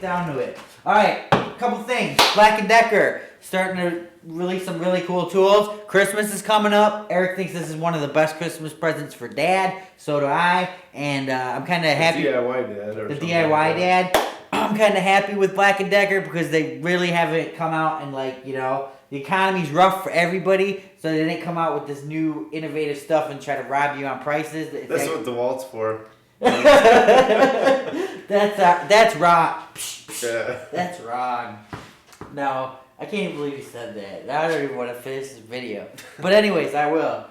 down to it. All right, couple things. Black & Decker starting to release some really cool tools. Christmas is coming up. Eric thinks this is one of the best Christmas presents for Dad. So do I. And I'm kind of happy. DIY Dad. Or the DIY like Dad. I'm kind of happy with Black & Decker because they really haven't come out and like, you know, the economy's rough for everybody, so they didn't come out with this new innovative stuff and try to rob you on prices. That's what DeWalt's for. That's wrong. Yeah. That's wrong. No, I can't even believe you said that. I don't even want to finish this video. But anyways, I will.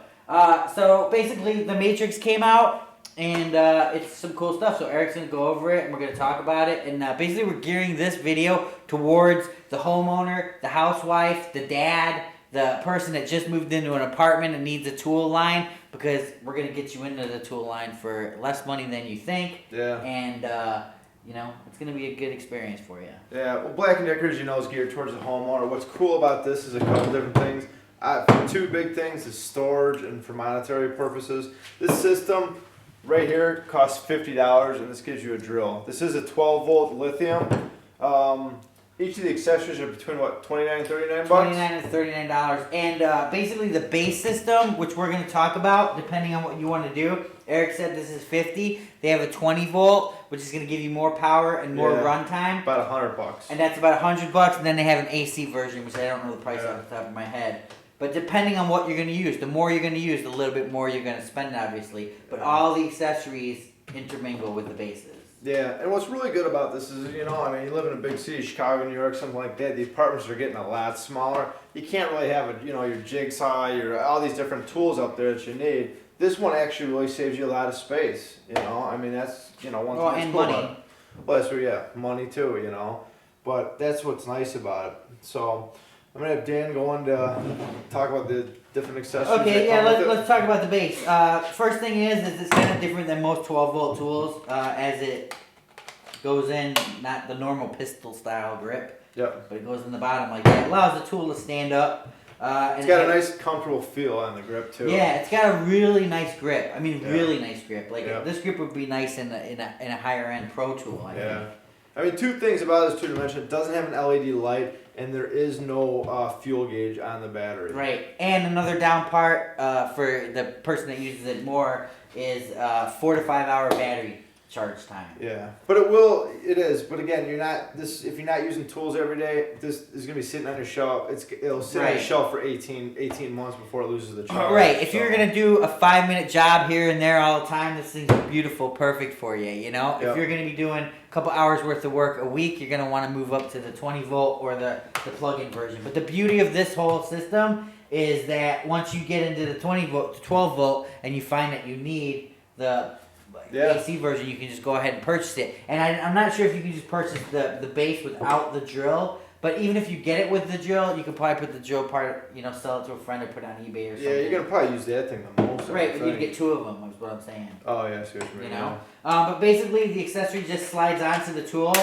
So basically, the Matrix came out. And it's some cool stuff. So Eric's going to go over it, and we're going to talk about it. And basically, we're gearing this video towards the homeowner, the housewife, the dad, the person that just moved into an apartment and needs a tool line. Because we're going to get you into the tool line for less money than you think. Yeah. And, you know, it's going to be a good experience for you. Yeah. Well, Black & Decker, as you know, is geared towards the homeowner. What's cool about this is a couple different things. Two big things is storage and for monetary purposes. This system right here costs $50, and this gives you a drill. This is a 12-volt lithium. Each of the accessories are between what, $29 and $39? $29 and $39. And basically the base system, which we're going to talk about, depending on what you want to do. Eric said this is 50. They have a 20-volt, which is going to give you more power and more runtime. About $100. And that's about $100. And then they have an AC version, which I don't know the price off the top of my head. But depending on what you're going to use, the more you're going to use, the little bit more you're going to spend, obviously. But all the accessories intermingle with the bases. Yeah, and what's really good about this is, you know, I mean, you live in a big city, Chicago, New York, something like that. The apartments are getting a lot smaller. You can't really have, your jigsaw, all these different tools up there that you need. This one actually really saves you a lot of space, you know. I mean, that's, one thing that's cool money. about it. Well, that's where, money too, you know. But that's what's nice about it. So I'm going to have Dan go on to talk about the different accessories. Okay, yeah, let's talk about the base. First thing is it's kind of different than most 12-volt tools as it goes in, not the normal pistol style grip. Yep. But it goes in the bottom like that. It allows the tool to stand up. It's got a nice, comfortable feel on the grip too. Yeah, it's got a really nice grip. I mean, really nice grip. Like this grip would be nice in a higher end pro tool. I think. I mean, two things about this too to mention. It doesn't have an LED light, and there is no fuel gauge on the battery. Right, and another down part for the person that uses it more is 4 to 5 hour battery charge time. Yeah, but it is. But again, if you're not using tools every day, this is gonna be sitting on your shelf. It'll sit on your shelf for 18 months before it loses the charge. Right. If you're gonna do a 5-minute job here and there all the time, this thing's beautiful, perfect for you. You know, if you're gonna be doing a couple hours worth of work a week, you're gonna want to move up to the 20-volt or the plug-in version. But the beauty of this whole system is that once you get into the 20-volt to 12-volt and you find that you need the AC version, you can just go ahead and purchase it. And I'm not sure if you can just purchase the base without the drill, but even if you get it with the drill, you can probably put the drill part, sell it to a friend or put it on eBay or something. Yeah, you're going to probably use that thing the most. Right, but you get 2 of them, is what I'm saying. Oh, yeah, I see what you mean. But basically, the accessory just slides onto the tool.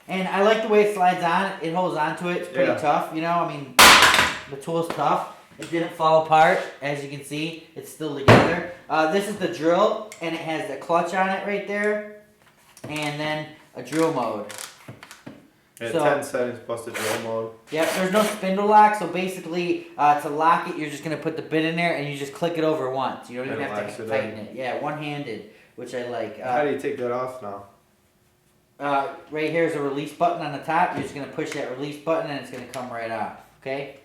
And I like the way it slides on. It holds onto it. It's pretty tough, I mean, the tool's tough. It didn't fall apart, as you can see. It's still together. This is the drill, and it has the clutch on it right there, and then a drill mode. Yeah, 10 settings plus the drill mode. Yep, there's no spindle lock, so basically, to lock it, you're just going to put the bit in there, and you just click it over once. You don't even have to tighten it. Yeah, one-handed, which I like. How do you take that off now? Right here is a release button on the top. You're just going to push that release button, and it's going to come right off, okay?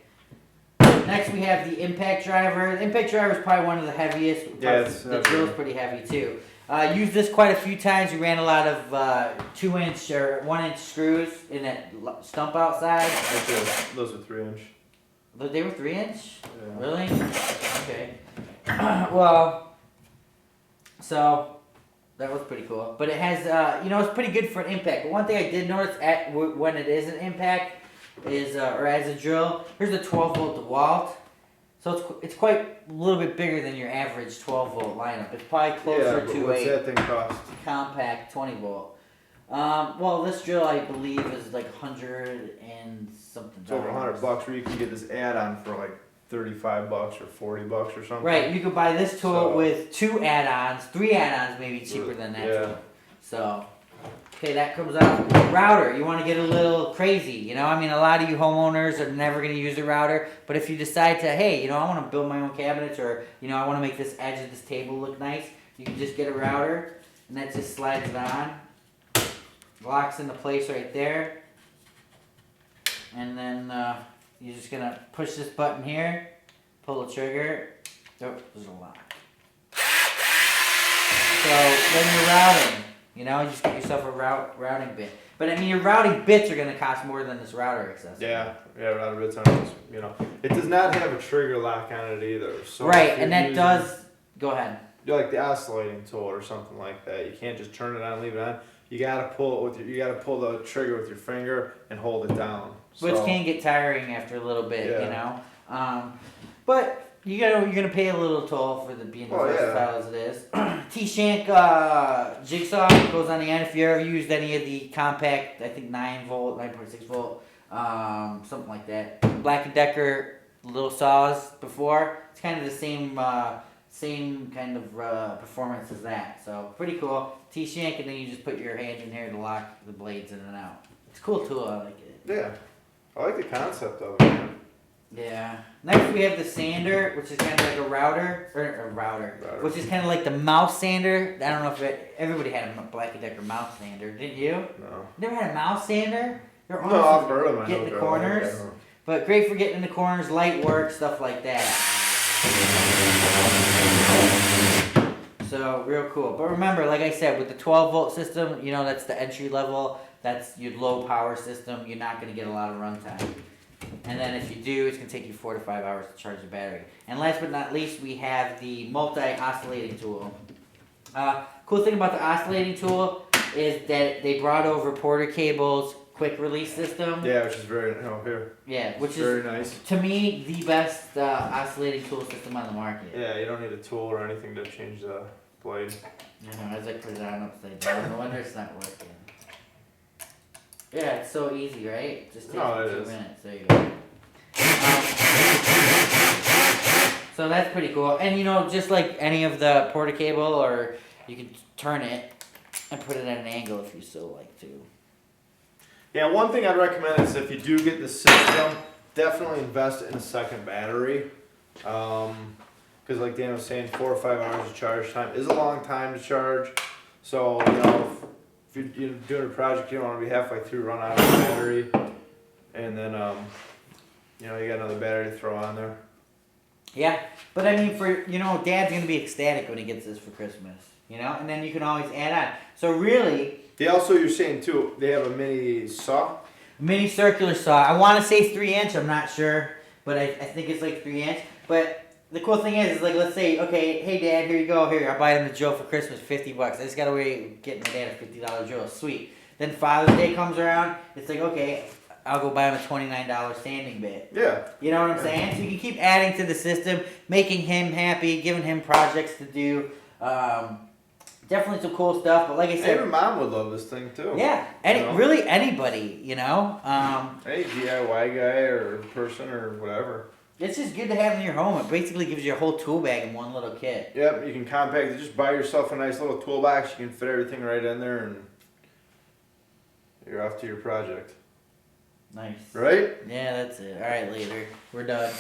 Next, we have the impact driver. The impact driver is probably one of the heaviest. Yeah, the drill's pretty heavy too. Used this quite a few times. We ran a lot of 2-inch or 1-inch screws in that stump outside. Those are 3-inch. They were 3-inch? Yeah. Really? Okay. Well, so that was pretty cool. But it has, it's pretty good for an impact. But one thing I did notice when it is an impact is, or as a drill, here's a 12-volt DeWalt. So it's quite a little bit bigger than your average 12-volt lineup. It's probably closer to what's that thing cost? Compact 20-volt. Well, this drill I believe is like 100 and something. It's over $100, where you can get this add-on for like $35 or $40 or something. Right, you could buy this tool with 2 add-ons, 3 add-ons, maybe cheaper than that tool. So. Okay, that comes out. Router, you want to get a little crazy, you know? I mean, a lot of you homeowners are never going to use a router, but if you decide to, hey, you know, I want to build my own cabinets, or, you know, I want to make this edge of this table look nice, you can just get a router, and that just slides it on. Locks into place right there. And then you're just going to push this button here, pull the trigger. Oh, there's a lock. So then you're routing. You know, you just get yourself a routing bit. But I mean, your routing bits are going to cost more than this router accessory. Yeah, router bits aren't, you know. It does not have a trigger lock on it either. So right, and that does, go ahead. You're like the oscillating tool or something like that. You can't just turn it on and leave it on. You gotta pull it with you gotta pull the trigger with your finger and hold it down. Which can get tiring after a little bit, yeah. You know. But you're gonna pay a little toll for the being as versatile as it is. T-shank jigsaw goes on the end. If you ever used any of the compact, I think 9-volt, 9.6 volt, something like that. Black & Decker little saws before. It's kind of the same kind of performance as that. So pretty cool. T-shank, and then you just put your hand in here to lock the blades in and out. It's a cool tool. I like it. Yeah, I like the concept of it. Yeah. Next we have the sander, which is kind of like a router, which is kind of like the mouse sander. I don't know if everybody had a Black & Decker mouse sander, didn't you? No. Never had a mouse sander? No, I've heard of them. Get in the corners. But great for getting in the corners, light work, stuff like that. So real cool. But remember, like I said, with the 12-volt system, you know, that's the entry level. That's your low power system. You're not going to get a lot of runtime. And then if you do, it's going to take you 4 to 5 hours to charge the battery. And last but not least, we have the multi-oscillating tool. Cool thing about the oscillating tool is that they brought over Porter Cable's quick release system. Yeah, which is very, here. Yeah, which is very nice. To me, the best oscillating tool system on the market. Yeah, you don't need a tool or anything to change the blade. You know, as I put it on upside down, no wonder it's not working. Yeah, it's so easy, right? Just takes 2 minutes. There you go. So that's pretty cool. And you know, just like any of the Porter Cable, or you can turn it and put it at an angle if you so like to. Yeah, one thing I'd recommend is if you do get the system, definitely invest in a second battery. Because like Dan was saying, 4 or 5 hours of charge time is a long time to charge. So, you know, if you're doing a project, you don't want to be halfway through, run out of the battery. And then, you know, you got another battery to throw on there. Yeah, but I mean, you know, Dad's going to be ecstatic when he gets this for Christmas. You know, and then you can always add on. So really... They also, you're saying too, they have a mini saw? Mini circular saw. I want to say 3-inch. I'm not sure, but I think it's like 3-inch. But the cool thing is like, let's say, okay, hey Dad, here you go. Here, I buy him the drill for Christmas, $50. I just gotta wait getting my dad a $50 drill. Sweet. Then Father's Day comes around. It's like, okay, I'll go buy him a $29 sanding bit. Yeah. You know what I'm saying? So you can keep adding to the system, making him happy, giving him projects to do. Definitely some cool stuff, but like I said, even Mom would love this thing too. Yeah, really anybody, you know. Any DIY guy or person or whatever. It's just good to have in your home. It basically gives you a whole tool bag in one little kit. Yep, you can compact it. Just buy yourself a nice little toolbox. You can fit everything right in there, and you're off to your project. Nice. Right? Yeah, that's it. All right, later. We're done.